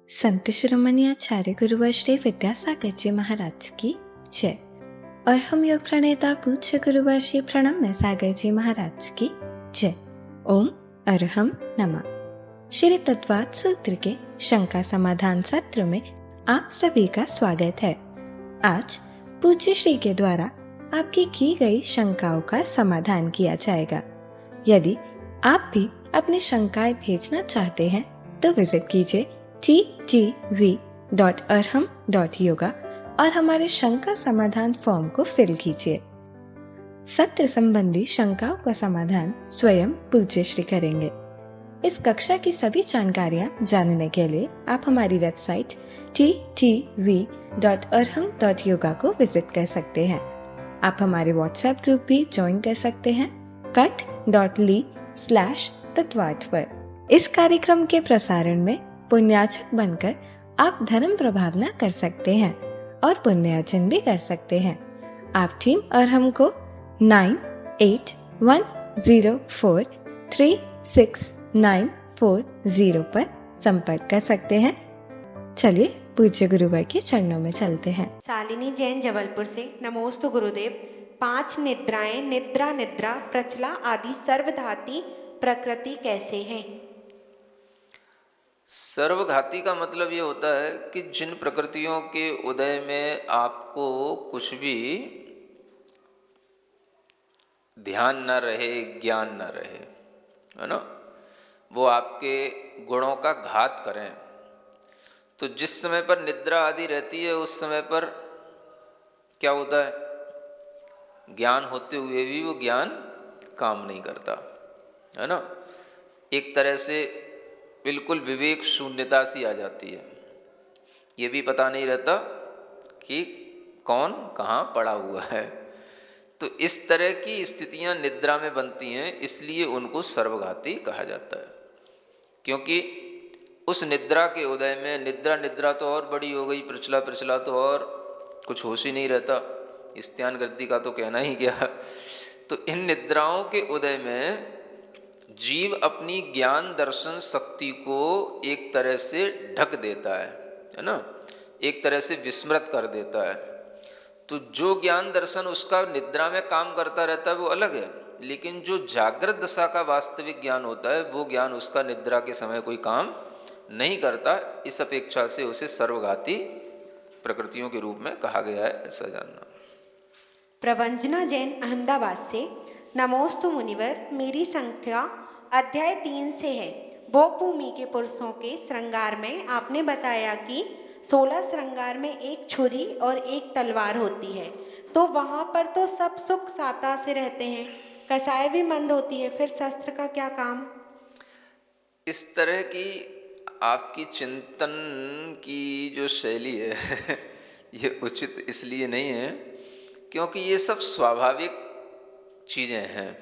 संत शिरोमणि आचार्य गुरुवर श्री विद्यासागर जी महाराज की जय। और हम योग प्रणेता पूज्य गुरुवर श्री प्रणम्य सागर जी महाराज की जय। ओम अरहम नमः। श्री तत्वाद सूत्र के शंका समाधान सत्र में आप सभी का स्वागत है। आज पूज्य श्री के द्वारा आपकी की गई शंकाओं का समाधान किया जाएगा। यदि आप भी अपनी शंकाएं भेजना चाहते हैं तो विजिट कीजिए ttv.arham.yoga और हमारे शंका समाधान फॉर्म को फिल कीजिए। सत्र संबंधी शंकाओं का समाधान स्वयं पूज्य श्री करेंगे। इस कक्षा की सभी जानकारियां जानने के लिए आप हमारी वेबसाइट ttv.arham.yoga को विजिट कर सकते हैं। आप हमारे व्हाट्सएप ग्रुप भी ज्वाइन कर सकते हैं cut.ly/तत्वाद पर। इस कार्यक्रम के प्रसारण में पुण्याचक बनकर आप धर्म प्रभावना कर सकते हैं और पुण्यार्जन भी कर सकते हैं। आप टीम अरहम को 9810436940 पर संपर्क कर सकते हैं। चलिए पूज्य गुरुवर के चरणों में चलते हैं। शालिनी जैन जबलपुर से नमोस्तु गुरुदेव। 5 निद्राएं निद्रा, निद्रा, प्रचला आदि सर्वधाती प्रकृति कैसे हैं? सर्वघाती का मतलब ये होता है कि जिन प्रकृतियों के उदय में आपको कुछ भी ध्यान न रहे, ज्ञान न रहे, है ना, वो आपके गुणों का घात करें। तो जिस समय पर निद्रा आदि रहती है उस समय पर क्या होता है, ज्ञान होते हुए भी वो ज्ञान काम नहीं करता, है ना। एक तरह से बिल्कुल विवेक शून्यता सी आ जाती है। ये भी पता नहीं रहता कि कौन कहाँ पड़ा हुआ है। तो इस तरह की स्थितियाँ निद्रा में बनती हैं, इसलिए उनको सर्वघाती कहा जाता है। क्योंकि उस निद्रा के उदय में निद्रा तो और बड़ी हो गई, प्रचला तो और कुछ होश ही नहीं रहता, स्त्यान गति का तो कहना ही क्या। तो इन निद्राओं के उदय में जीव अपनी ज्ञान दर्शन शक्ति को एक तरह से ढक देता है ना, एक तरह से विस्मृत कर देता है। तो जो ज्ञान दर्शन उसका निद्रा में काम करता रहता है वो अलग है, लेकिन जो जागृत दशा का वास्तविक ज्ञान होता है वो ज्ञान उसका निद्रा के समय कोई काम नहीं करता। इस अपेक्षा से उसे सर्वघाती प्रकृतियों के रूप में कहा गया है, ऐसा जानना। प्रवंजना जैन अहमदाबाद से नमोस्तु मुनिवर। मेरी संख्या अध्याय 3 से है। भोग भूमि के पुरुषों के श्रृंगार में आपने बताया कि 16 श्रृंगार में एक छुरी और एक तलवार होती है, तो वहाँ पर तो सब सुख साता से रहते हैं, कसाई भी मंद होती है, फिर शस्त्र का क्या काम? इस तरह की आपकी चिंतन की जो शैली है ये उचित इसलिए नहीं है क्योंकि ये सब स्वाभाविक चीज़ें हैं।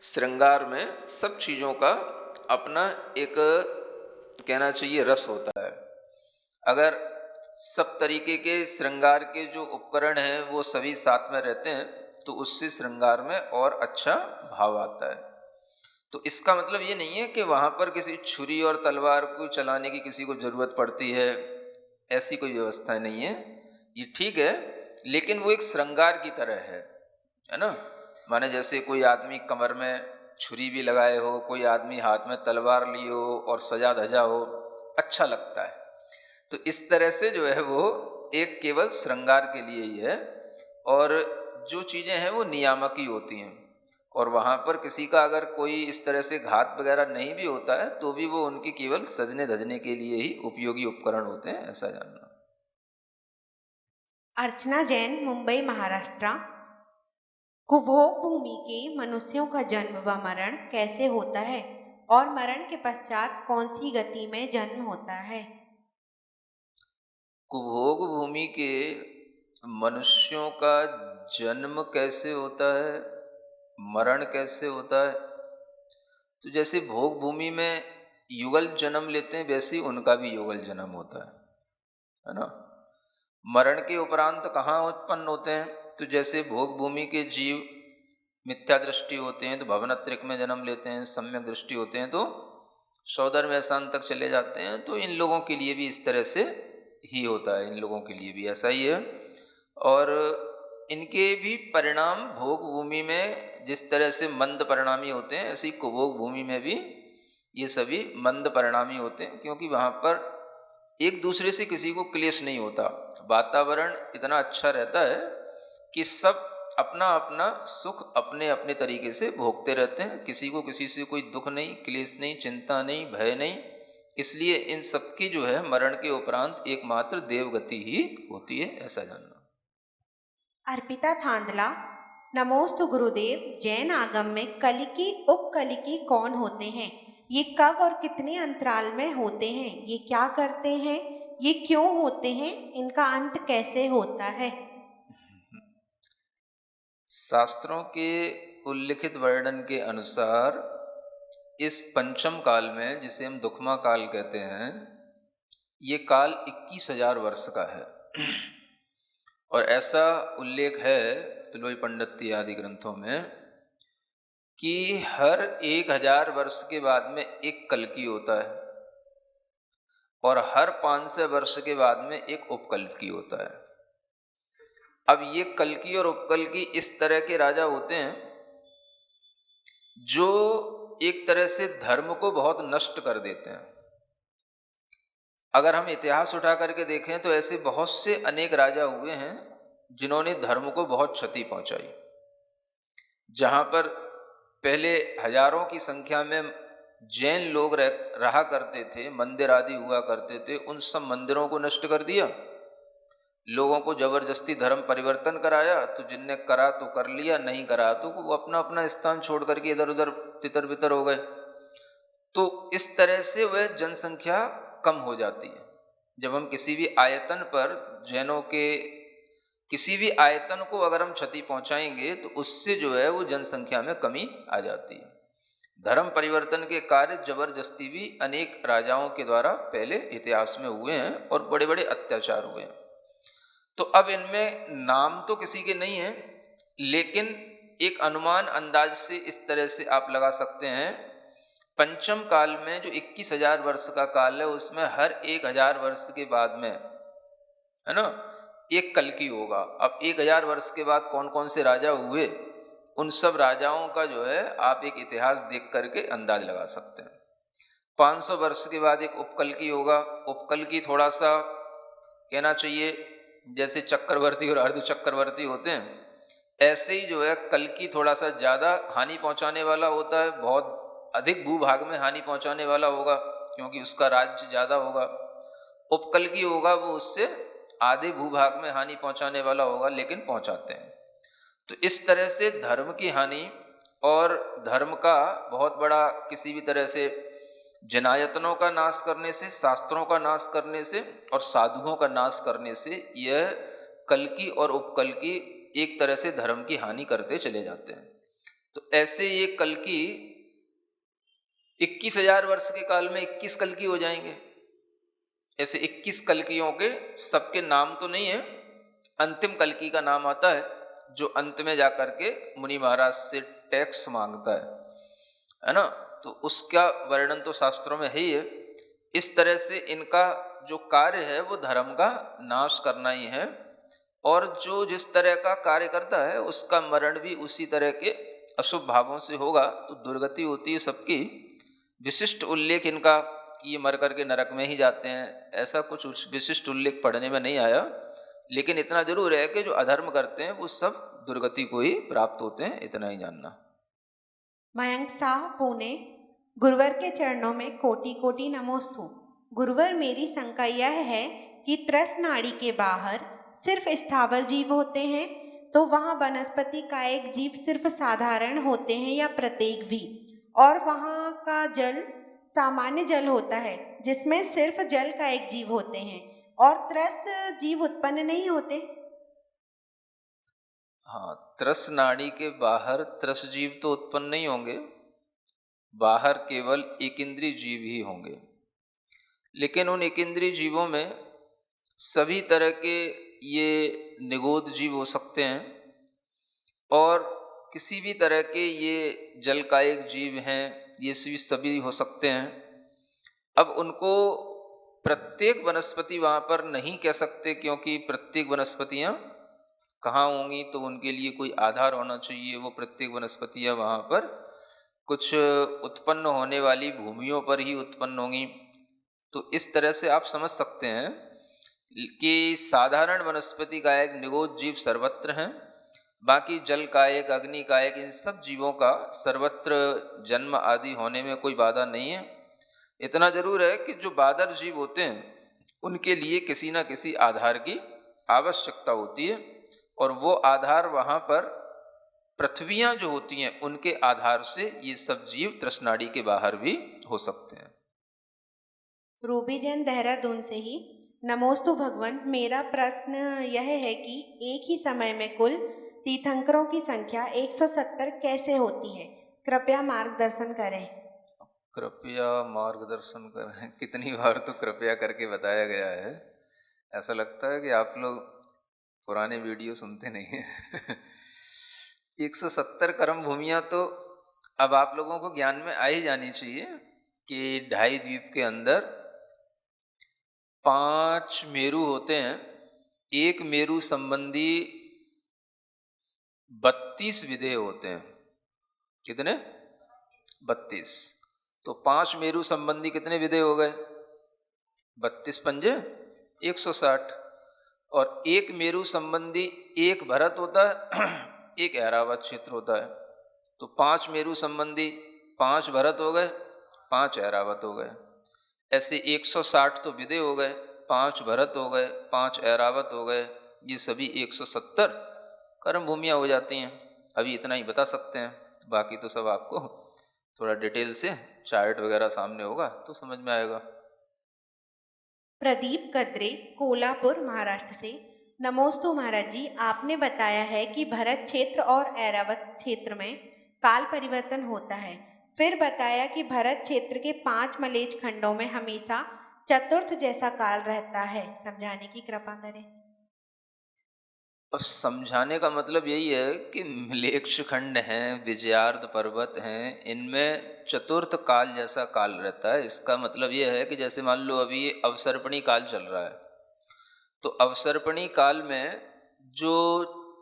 श्रृंगार में सब चीज़ों का अपना एक कहना चाहिए रस होता है। अगर सब तरीके के श्रृंगार के जो उपकरण हैं वो सभी साथ में रहते हैं तो उससे श्रृंगार में और अच्छा भाव आता है। तो इसका मतलब ये नहीं है कि वहाँ पर किसी छुरी और तलवार को चलाने की किसी को ज़रूरत पड़ती है, ऐसी कोई व्यवस्था नहीं है। ये ठीक है, लेकिन वो एक श्रृंगार की तरह है ना। माने जैसे कोई आदमी कमर में छुरी भी लगाए हो, कोई आदमी हाथ में तलवार लिए हो और सजा धजा हो, अच्छा लगता है। तो इस तरह से जो है वो एक केवल श्रृंगार के लिए ही है, और जो चीज़ें हैं वो नियामक ही होती हैं। और वहाँ पर किसी का अगर कोई इस तरह से घात वगैरह नहीं भी होता है तो भी वो उनके केवल सजने धजने के लिए ही उपयोगी उपकरण होते हैं, ऐसा जानना। अर्चना जैन मुंबई महाराष्ट्र। कुभोग भूमि के मनुष्यों का जन्म व मरण कैसे होता है और मरण के पश्चात कौन सी गति में जन्म होता है? कुभोग भूमि के मनुष्यों का जन्म कैसे होता है, मरण कैसे होता है? तो जैसे भोग भूमि में युगल जन्म लेते हैं वैसे ही उनका भी युगल जन्म होता है ना। मरण के उपरांत कहाँ उत्पन्न होते हैं? तो जैसे भोग भूमि के जीव मिथ्या दृष्टि होते हैं तो भवनत्रिक में जन्म लेते हैं, सम्यक दृष्टि होते हैं तो 110वें आसान तक चले जाते हैं। तो इन लोगों के लिए भी इस तरह से ही होता है, इन लोगों के लिए भी ऐसा ही है। और इनके भी परिणाम भोग भूमि में जिस तरह से मंद परिणामी होते हैं, ऐसी कुभोग भूमि में भी ये सभी मंद परिणामी होते हैं, क्योंकि वहाँ पर एक दूसरे से किसी को क्लेश नहीं होता। वातावरण इतना अच्छा रहता है कि सब अपना अपना सुख अपने अपने तरीके से भोगते रहते हैं, किसी को किसी से कोई दुख नहीं, क्लेश नहीं, चिंता नहीं, भय नहीं। इसलिए इन सबकी जो है मरण के उपरांत एकमात्र देवगति ही होती है, ऐसा जानना। अर्पिता थांदला, नमोस्तु गुरुदेव। जैन आगम में कलिकी उपकलिकी कौन होते हैं? ये कब और कितने अंतराल में होते हैं? ये क्या करते हैं? ये क्यों होते हैं? इनका अंत कैसे होता है? शास्त्रों के उल्लिखित वर्णन के अनुसार इस पंचम काल में, जिसे हम दुखमा काल कहते हैं, ये काल 21,000 वर्ष का है। और ऐसा उल्लेख है तुलवी पंडित आदि ग्रंथों में कि हर 1000 वर्ष के बाद में एक कल्की होता है और हर 500 वर्ष के बाद में एक उपकल्की होता है। अब ये कल्की और उपकल्की इस तरह के राजा होते हैं जो एक तरह से धर्म को बहुत नष्ट कर देते हैं। अगर हम इतिहास उठा करके देखें तो ऐसे बहुत से अनेक राजा हुए हैं जिन्होंने धर्म को बहुत क्षति पहुंचाई। जहां पर पहले हजारों की संख्या में जैन लोग रहा करते थे, मंदिर आदि हुआ करते थे, उन सब मंदिरों को नष्ट कर दिया। लोगों को जबरदस्ती धर्म परिवर्तन कराया, तो जिनने करा तो कर लिया, नहीं करा तो वो अपना अपना स्थान छोड़ करके इधर उधर तितर बितर हो गए। तो इस तरह से वह जनसंख्या कम हो जाती है। जब हम किसी भी आयतन पर जैनों के किसी भी आयतन को अगर हम क्षति पहुंचाएंगे तो उससे जो है वो जनसंख्या में कमी आ जाती है। धर्म परिवर्तन के कार्य जबरदस्ती भी अनेक राजाओं के द्वारा पहले इतिहास में हुए हैं और बड़े बड़े अत्याचार हुए हैं। तो अब इनमें नाम तो किसी के नहीं है, लेकिन एक अनुमान अंदाज से इस तरह से आप लगा सकते हैं। पंचम काल में जो 21,000 वर्ष का काल है, उसमें हर 1000 वर्ष के बाद में, है ना, एक कल्की होगा। अब 1000 वर्ष के बाद कौन कौन से राजा हुए, उन सब राजाओं का जो है आप एक इतिहास देख करके अंदाज लगा सकते हैं। 500 वर्ष के बाद एक उपकल्की होगा। उपकल्की थोड़ा सा कहना चाहिए जैसे चक्रवर्ती और अर्ध चक्रवर्ती होते हैं, ऐसे ही जो है कल्की थोड़ा सा ज़्यादा हानि पहुंचाने वाला होता है, बहुत अधिक भूभाग में हानि पहुंचाने वाला होगा क्योंकि उसका राज्य ज़्यादा होगा। उपकल्की होगा वो उससे आधे भूभाग में हानि पहुंचाने वाला होगा, लेकिन पहुंचाते हैं। तो इस तरह से धर्म की हानि और धर्म का बहुत बड़ा किसी भी तरह से जनायतनों का नाश करने से, शास्त्रों का नाश करने से और साधुओं का नाश करने से यह कल्की और उपकल्की एक तरह से धर्म की हानि करते चले जाते हैं। तो ऐसे ये कल्की 21,000 वर्ष के काल में 21 कल्की हो जाएंगे। ऐसे 21 कल्कियों के सबके नाम तो नहीं है, अंतिम कल्की का नाम आता है जो अंत में जाकर के मुनि महाराज से टैक्स मांगता है ना। तो उसका वर्णन तो शास्त्रों में है ही है। इस तरह से इनका जो कार्य है वो धर्म का नाश करना ही है, और जो जिस तरह का कार्य करता है उसका मरण भी उसी तरह के अशुभ भावों से होगा। तो दुर्गति होती है सबकी। विशिष्ट उल्लेख इनका कि ये मर करके नरक में ही जाते हैं, ऐसा कुछ विशिष्ट उल्लेख पढ़ने में नहीं आया, लेकिन इतना जरूर है कि जो अधर्म करते हैं वो सब दुर्गति को ही प्राप्त होते हैं, इतना ही जानना। मयंक साह, पुणे। गुरुवर के चरणों में कोटि कोटि नमोस्तु। गुरुवर, मेरी शंका यह है कि त्रस नाड़ी के बाहर सिर्फ स्थावर जीव होते हैं, तो वहाँ वनस्पति कायिक जीव सिर्फ साधारण होते हैं या प्रत्येक भी? और वहाँ का जल सामान्य जल होता है जिसमें सिर्फ जल कायिक जीव होते हैं और त्रस जीव उत्पन्न नहीं होते? हाँ, त्रस नाड़ी के बाहर त्रस जीव तो उत्पन्न नहीं होंगे, बाहर केवल एकेंद्रीय जीव ही होंगे। लेकिन उन एकेंद्रीय जीवों में सभी तरह के ये निगोद जीव हो सकते हैं और किसी भी तरह के ये जलकायिक जीव हैं, ये सभी हो सकते हैं। अब उनको प्रत्येक वनस्पति वहाँ पर नहीं कह सकते, क्योंकि प्रत्येक वनस्पतियाँ कहाँ होंगी, तो उनके लिए कोई आधार होना चाहिए। वो प्रत्येक वनस्पतियाँ वहाँ पर कुछ उत्पन्न होने वाली भूमियों पर ही उत्पन्न होंगी। तो इस तरह से आप समझ सकते हैं कि साधारण वनस्पति का एक निगोद जीव सर्वत्र हैं, बाकी जल कायक, अग्नि कायक, इन सब जीवों का सर्वत्र जन्म आदि होने में कोई बाधा नहीं है। इतना जरूर है कि जो बादर जीव होते हैं उनके लिए किसी न किसी आधार की आवश्यकता होती है, और वो आधार वहाँ पर पृथ्वियाँ जो होती हैं उनके आधार से ये सब जीव तृष्णाड़ी के बाहर भी हो सकते हैं। रूबी जैन देहरादून से ही, नमोस्तु भगवान। मेरा प्रश्न यह है कि एक ही समय में कुल तीर्थंकरों की संख्या 170 कैसे होती है? कृपया मार्गदर्शन करें। कृपया मार्गदर्शन करें, कितनी बार तो कृपया करके बताया गया है। ऐसा लगता है कि आप लोग पुराने वीडियो सुनते नहीं हैं। 170 कर्म भूमियाँ तो अब आप लोगों को ज्ञान में आ ही जानी चाहिए कि 2.5 द्वीप के अंदर 5 मेरु होते हैं। एक मेरु संबंधी 32 विधेय होते हैं। कितने? 32। तो 5 मेरु संबंधी कितने विधेय हो गए? 32 पंजे 160। और एक मेरु संबंधी एक भरत होता है, एक ऐरावत क्षेत्र होता है। तो 5 मेरु संबंधी 5 भरत हो गए, 5 ऐरावत हो गए। ऐसे 160 तो विदे हो गए, 5 भरत हो गए, 5 ऐरावत हो गए, ये सभी 170 कर्म भूमियाँ हो जाती हैं। अभी इतना ही बता सकते हैं, बाकी तो सब आपको थोड़ा डिटेल से चार्ट वगैरह सामने होगा तो समझ में आएगा। प्रदीप कद्रे, कोल्हापुर, महाराष्ट्र से, नमोस्तु महाराज जी। आपने बताया है कि भरत क्षेत्र और ऐरावत क्षेत्र में काल परिवर्तन होता है। फिर बताया कि भरत क्षेत्र के 5 मलेच्छ खंडों में हमेशा चतुर्थ जैसा काल रहता है। समझाने की कृपा करें। अब समझाने का मतलब यही है कि मलेच्छ खंड हैं, विजयार्ध पर्वत हैं, इनमें चतुर्थ काल जैसा काल रहता है। इसका मतलब यह है कि जैसे मान लो अभी ये अवसर्पणी काल चल रहा है, तो अवसर्पणी काल में जो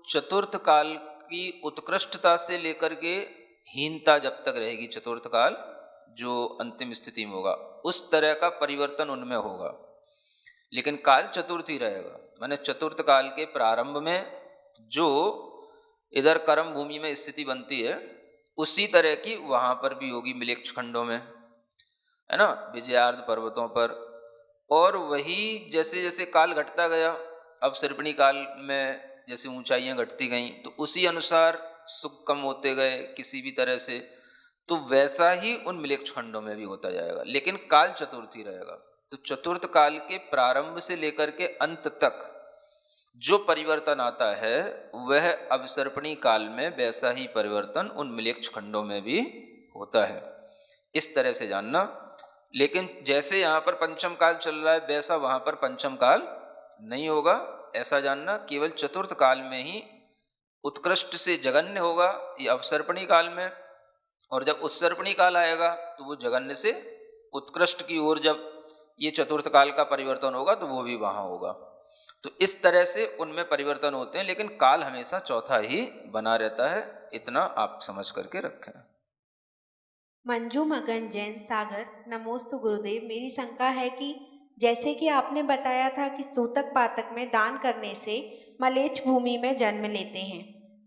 चतुर्थ काल की उत्कृष्टता से लेकर के हीनता जब तक रहेगी, चतुर्थ काल जो अंतिम स्थिति में होगा, उस तरह का परिवर्तन उनमें होगा। लेकिन काल चतुर्थ ही रहेगा। माने चतुर्थ काल के प्रारंभ में जो इधर कर्म भूमि में स्थिति बनती है, उसी तरह की वहां पर भी होगी मलेच्छ खंडों में, है ना, विजयार्ध पर्वतों पर। और वही जैसे जैसे काल घटता गया, अब सर्पणी काल में जैसे ऊंचाइयां घटती गईं, तो उसी अनुसार सुख कम होते गए किसी भी तरह से, तो वैसा ही उन मलेच्छ खंडों में भी होता जाएगा। लेकिन काल चतुर्थ ही रहेगा। तो चतुर्थ काल के प्रारंभ से लेकर के अंत तक जो परिवर्तन आता है, वह अवसर्पणी काल में वैसा ही परिवर्तन उन मलेच्छ खंडों में भी होता है। इस तरह से जानना। लेकिन जैसे यहाँ पर पंचम काल चल रहा है, वैसा वहाँ पर पंचम काल नहीं होगा, ऐसा जानना। केवल चतुर्थ काल में ही उत्कृष्ट से जगन्य होगा, ये अवसर्पणी काल में। और जब उत्सर्पणी काल आएगा तो वो जगन्य से उत्कृष्ट की ओर जब ये चतुर्थ काल का परिवर्तन होगा तो वो भी वहाँ होगा। तो इस तरह से उनमें परिवर्तन होते हैं, लेकिन काल हमेशा चौथा ही बना रहता है। इतना आप समझ करके रखें। मंजू मगन जैन, सागर, नमोस्तु गुरुदेव। मेरी शंका है कि जैसे कि आपने बताया था कि सूतक पातक में दान करने से मलेच्छ भूमि में जन्म लेते हैं,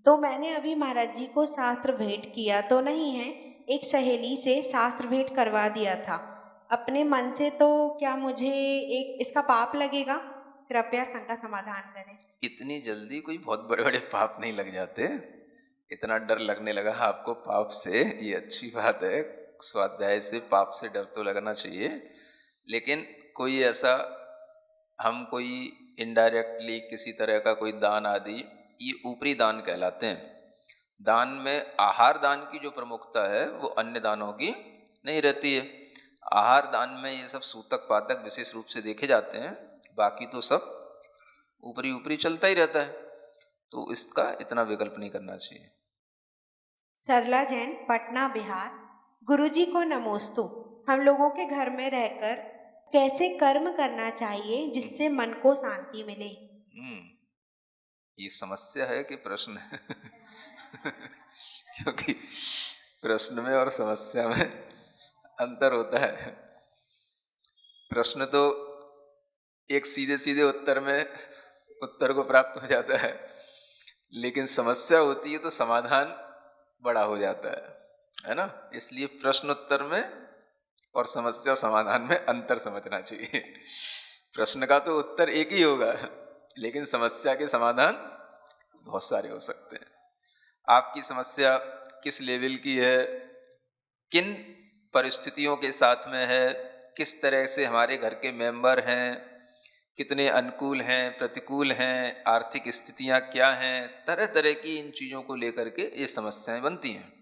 तो मैंने अभी महाराज जी को शास्त्र भेंट किया तो नहीं है, एक सहेली से शास्त्र भेंट करवा दिया था अपने मन से, तो क्या मुझे एक इसका पाप लगेगा? कृपया शंका समाधान करें। इतनी जल्दी कोई बहुत बड़े बड़े पाप नहीं लग जाते। इतना डर लगने लगा आपको पाप से, ये अच्छी बात है। स्वाध्याय से पाप से डर तो लगना चाहिए, लेकिन कोई ऐसा हम कोई इनडायरेक्टली किसी तरह का कोई दान आदि, ये ऊपरी दान कहलाते हैं। दान में आहार दान की जो प्रमुखता है वो अन्य दानों की नहीं रहती है। आहार दान में ये सब सूतक पातक विशेष रूप से देखे जाते हैं, बाकी तो सब ऊपरी ऊपरी चलता ही रहता है। तो इसका इतना विकल्प नहीं करना चाहिए। सरला जैन, पटना, बिहार। गुरुजी को नमोस्तु। हम लोगों के घर में रहकर कैसे कर्म करना चाहिए जिससे मन को शांति मिले? ये समस्या है कि प्रश्न है? क्योंकि प्रश्न में और समस्या में अंतर होता है। प्रश्न तो एक सीधे सीधे उत्तर में उत्तर को प्राप्त हो जाता है, लेकिन समस्या होती है तो समाधान बड़ा हो जाता है ना? इसलिए प्रश्न उत्तर में और समस्या समाधान में अंतर समझना चाहिए। प्रश्न का तो उत्तर एक ही होगा, लेकिन समस्या के समाधान बहुत सारे हो सकते हैं। आपकी समस्या किस लेवल की है, किन परिस्थितियों के साथ में है, किस तरह से हमारे घर के मेंबर हैं, कितने अनुकूल हैं, प्रतिकूल हैं, आर्थिक स्थितियां क्या हैं, तरह तरह की इन चीज़ों को लेकर के ये समस्याएं बनती हैं।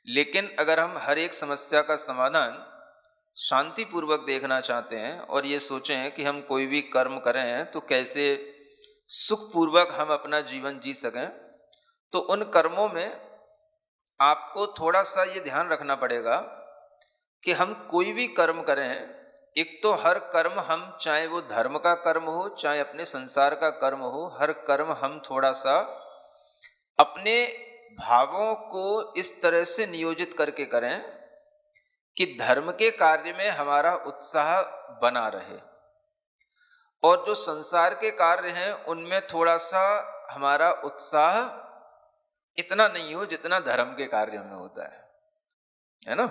लेकिन अगर हम हर एक समस्या का समाधान शांतिपूर्वक देखना चाहते हैं और ये सोचें कि हम कोई भी कर्म करें तो कैसे सुखपूर्वक हम अपना जीवन जी सकें, तो उन कर्मों में आपको थोड़ा सा ये ध्यान रखना पड़ेगा कि हम कोई भी कर्म करें, एक तो हर कर्म हम, चाहे वो धर्म का कर्म हो चाहे अपने संसार का कर्म हो, हर कर्म हम थोड़ा सा अपने भावों को इस तरह से नियोजित करके करें कि धर्म के कार्य में हमारा उत्साह बना रहे, और जो संसार के कार्य हैं उनमें थोड़ा सा हमारा उत्साह इतना नहीं हो जितना धर्म के कार्य में होता है ना?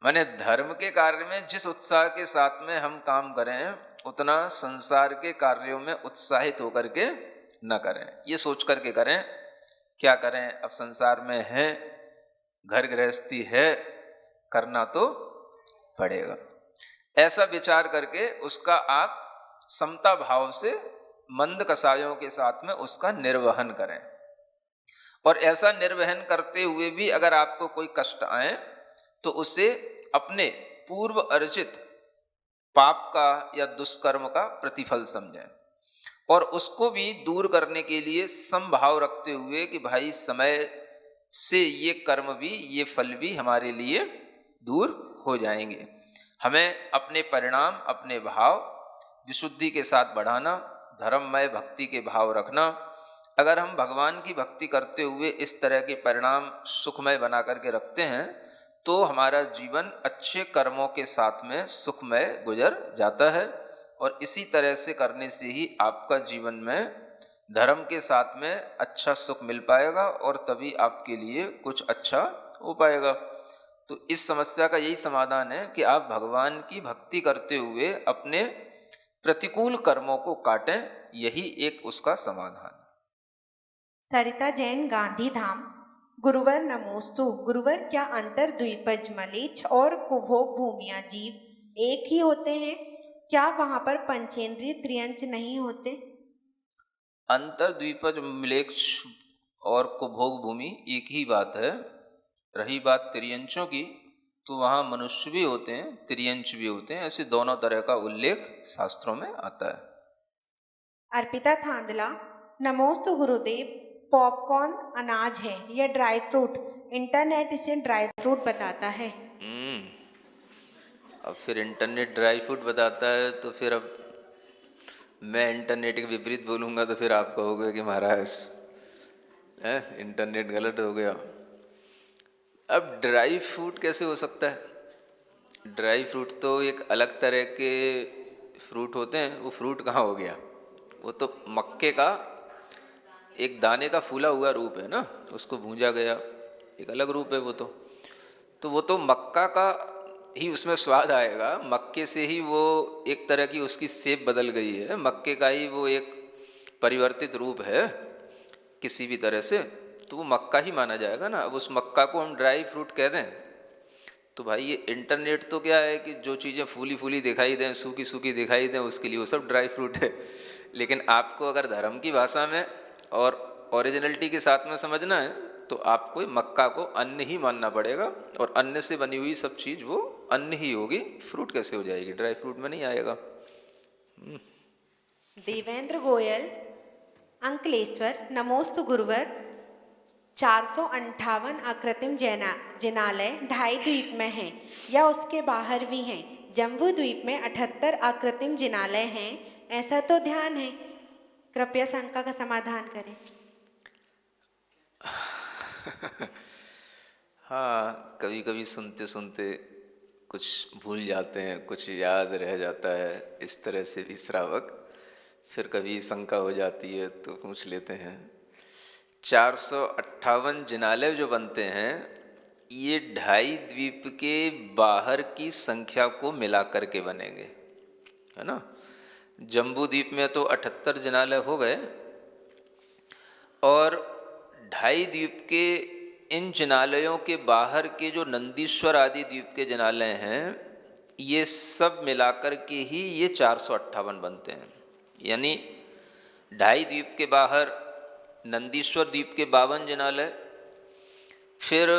माने धर्म के कार्य में जिस उत्साह के साथ में हम काम करें, उतना संसार के कार्यों में उत्साहित होकर के न करें। ये सोच करके करें, क्या करें, अब संसार में है, घर गृहस्थी है, करना तो पड़ेगा। ऐसा विचार करके उसका आप समता भाव से मंद कसायों के साथ में उसका निर्वहन करें। और ऐसा निर्वहन करते हुए भी अगर आपको कोई कष्ट आए तो उसे अपने पूर्व अर्जित पाप का या दुष्कर्म का प्रतिफल समझें, और उसको भी दूर करने के लिए समभाव रखते हुए कि भाई समय से ये कर्म भी, ये फल भी हमारे लिए दूर हो जाएंगे। हमें अपने परिणाम, अपने भाव विशुद्धि के साथ बढ़ाना, धर्ममय भक्ति के भाव रखना। अगर हम भगवान की भक्ति करते हुए इस तरह के परिणाम सुखमय बना करके रखते हैं तो हमारा जीवन अच्छे कर्मों के साथ में सुखमय गुजर जाता है। और इसी तरह से करने से ही आपका जीवन में धर्म के साथ में अच्छा सुख मिल पाएगा और तभी आपके लिए कुछ अच्छा हो पाएगा। तो इस समस्या का यही समाधान है कि आप भगवान की भक्ति करते हुए अपने प्रतिकूल कर्मों को काटें, यही एक उसका समाधान है। सरिता जैन, गांधी धाम। गुरुवर नमोस्तु। गुरुवर, क्या अंतर द्वीपज मलेच्छ और कुभोग भूमिया जीव एक ही होते हैं? क्या वहां पर पंचेंद्रिय त्रियंच नहीं होते? अंतर द्वीपज मलेच्छ और कुभोग भूमि एक ही बात है। रही बात त्रियंचों की, तो वहाँ मनुष्य भी होते हैं, त्रियंच भी होते हैं। ऐसे दोनों तरह का उल्लेख शास्त्रों में आता है। अर्पिता थांदला, नमोस्तु गुरुदेव। पॉपकॉर्न अनाज है या ड्राई फ्रूट? इंटरनेट इसे ड्राई फ्रूट बताता है। अब फिर इंटरनेट ड्राई फ्रूट बताता है तो फिर अब मैं इंटरनेट के विपरीत बोलूँगा तो फिर आप कहोगे कि महाराज इंटरनेट गलत हो गया। अब ड्राई फ्रूट कैसे हो सकता है? ड्राई फ्रूट तो एक अलग तरह के फ्रूट होते हैं। वो फ्रूट कहाँ हो गया? वो तो मक्के का एक दाने का फूला हुआ रूप है ना, उसको भूंजा गया, एक अलग रूप है वो तो मक्का का ही उसमें स्वाद आएगा। मक्के से ही वो एक तरह की उसकी शेप बदल गई है, मक्के का ही वो एक परिवर्तित रूप है किसी भी तरह से, तो वो मक्का ही माना जाएगा ना। अब उस मक्का को हम ड्राई फ्रूट कह दें तो भाई ये इंटरनेट तो क्या है कि जो चीज़ें फूली फूली दिखाई दें, सूखी सूखी दिखाई दें, उसके लिए वो सब ड्राई फ्रूट है। लेकिन आपको अगर धर्म की भाषा में और ओरिजिनलिटी के साथ में समझना है तो आपको मक्का को अन्न ही मानना पड़ेगा, और अन्न से बनी हुई सब चीज़ वो अन्न ही होगी। फ्रूट कैसे हो जाएगी? ड्राई फ्रूट में नहीं आएगा। देवेंद्र गोयल, अंकलेश्वर, नमोस्तु गुरुवर। 458 अकृत्रिम जिनालय ढाई द्वीप में हैं या उसके बाहर भी हैं। जम्बू द्वीप में 78 अकृत्रिम जिनालय हैं, ऐसा तो ध्यान है। कृपया शंका का समाधान करें। हाँ, कभी कभी सुनते सुनते कुछ भूल जाते हैं, कुछ याद रह जाता है। इस तरह से भी श्रावक फिर कभी शंका हो जाती है तो पूछ लेते हैं। 458 जिनालय जो बनते हैं ये ढाई द्वीप के बाहर की संख्या को मिला करके बनेंगे, है ना। जम्बू द्वीप में तो 78 जिनालय हो गए और ढाई द्वीप के इन जिनालयों के बाहर के जो नंदीश्वर आदि द्वीप के जिनालय हैं ये सब मिलाकर के ही ये 458 बनते हैं। यानी ढाई द्वीप के बाहर नंदीश्वर द्वीप के 52 जिनालय, फिर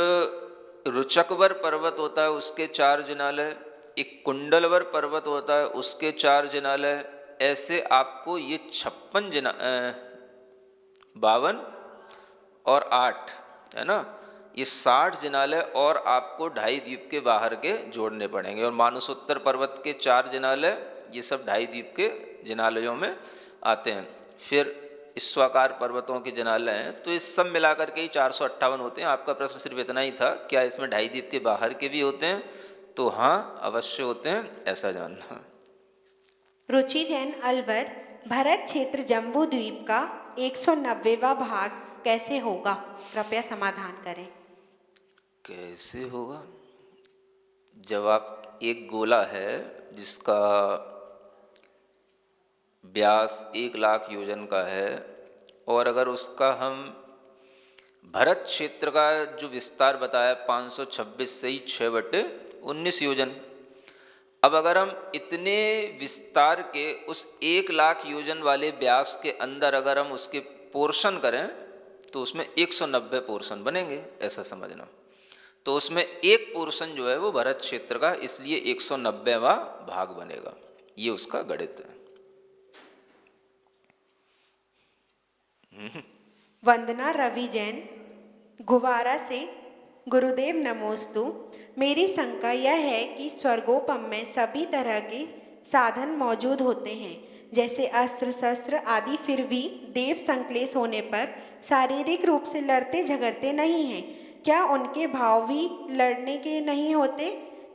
रुचकवर पर्वत होता है उसके 4 जिनालय, एक कुंडलवर पर्वत होता है उसके 4 जिनालय, ऐसे आपको ये 52 और 8, है ना, ये 60 जिनालय और आपको ढाई द्वीप के बाहर के जोड़ने पड़ेंगे। और मानसोत्तर पर्वत के 4 जिनालय ये सब ढाई द्वीप के जिनालयों में आते हैं। फिर ईश्वाकार पर्वतों के जिनालय हैं, तो ये सब मिलाकर के ही 458 होते हैं। आपका प्रश्न सिर्फ इतना ही था, क्या इसमें ढाई द्वीप के बाहर के भी होते हैं? तो हाँ, अवश्य होते हैं, ऐसा जानना। रुचि जैन अलवर, भरत क्षेत्र जम्बू द्वीप का 190वां भाग कैसे होगा? कृपया समाधान करें। कैसे होगा? जब आप एक गोला है जिसका व्यास 1 लाख योजन का है और अगर उसका हम भरत क्षेत्र का जो विस्तार बताया 526 से ही 6/19 योजन, अब अगर हम इतने विस्तार के उस 1 लाख योजन वाले व्यास के अंदर अगर हम उसके पोर्शन करें तो उसमें 190 पोर्शन बनेंगे, ऐसा समझना। तो उसमें एक पोर्शन जो है वो भरत क्षेत्र का, इसलिए 190वां भाग बनेगा। ये उसका गणित है। वंदना रवि जैन गुवारा से, गुरुदेव नमोस्तु। मेरी शंका यह है कि स्वर्गोपम में सभी तरह के साधन मौजूद होते हैं, जैसे अस्त्र शस्त्र आदि, फिर भी देव संक्लेश होने पर शारीरिक रूप से लड़ते झगड़ते नहीं हैं। क्या उनके भाव भी लड़ने के नहीं होते,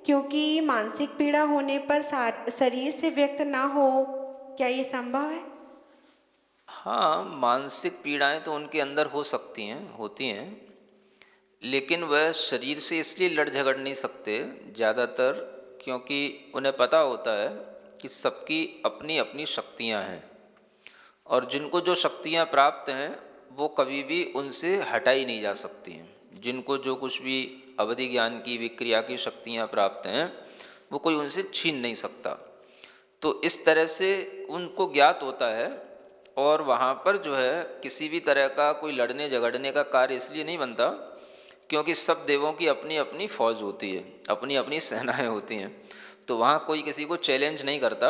क्योंकि मानसिक पीड़ा होने पर शरीर से व्यक्त ना हो? क्या ये संभव है? हाँ, मानसिक पीड़ाएं तो उनके अंदर हो सकती हैं, होती हैं, लेकिन वह शरीर से इसलिए लड़ झगड़ नहीं सकते ज़्यादातर, क्योंकि उन्हें पता होता है कि सबकी अपनी अपनी शक्तियां हैं और जिनको जो शक्तियां प्राप्त हैं वो कभी भी उनसे हटाई नहीं जा सकती हैं। जिनको जो कुछ भी अवधि ज्ञान की विक्रिया की शक्तियां प्राप्त हैं वो कोई उनसे छीन नहीं सकता। तो इस तरह से उनको ज्ञात होता है और वहाँ पर जो है किसी भी तरह का कोई लड़ने झगड़ने का कार्य इसलिए नहीं बनता क्योंकि सब देवों की अपनी अपनी फौज होती है, अपनी अपनी सेनाएं होती हैं। तो वहाँ कोई किसी को चैलेंज नहीं करता।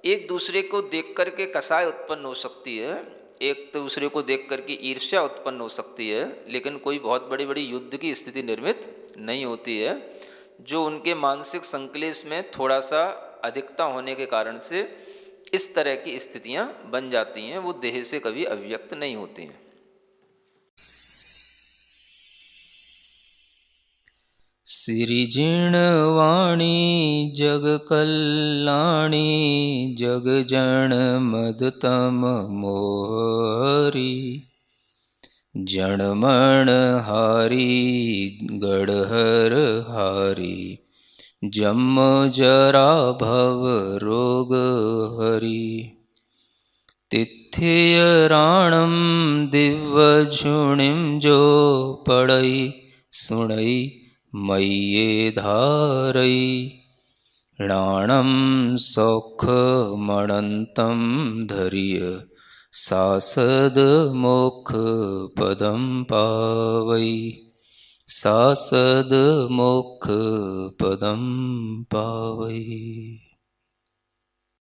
एक दूसरे को देख कर के कसाय उत्पन्न हो सकती है, एक दूसरे को देख कर के ईर्ष्या उत्पन्न हो सकती है, लेकिन कोई बहुत बड़ी बड़ी युद्ध की स्थिति निर्मित नहीं होती है। जो उनके मानसिक संक्लेश में थोड़ा सा अधिकता होने के कारण से इस तरह की स्थितियां बन जाती हैं, वो देह से कभी अभिव्यक्त नहीं होती हैं। सिरिजिणवाणी जग कल्याणी जग जन मदतम मोहरी जनमण हारी गढ़हर हारी जम जरा भव रोग हरि तिथ्य राणम दिव्य झुणिम जो पढ़ई सुणई मय्ये धारई राणम सौख मणंतम धर्य सासद मोक्ष पदम पावई सासद मोक्ष पदम पावई।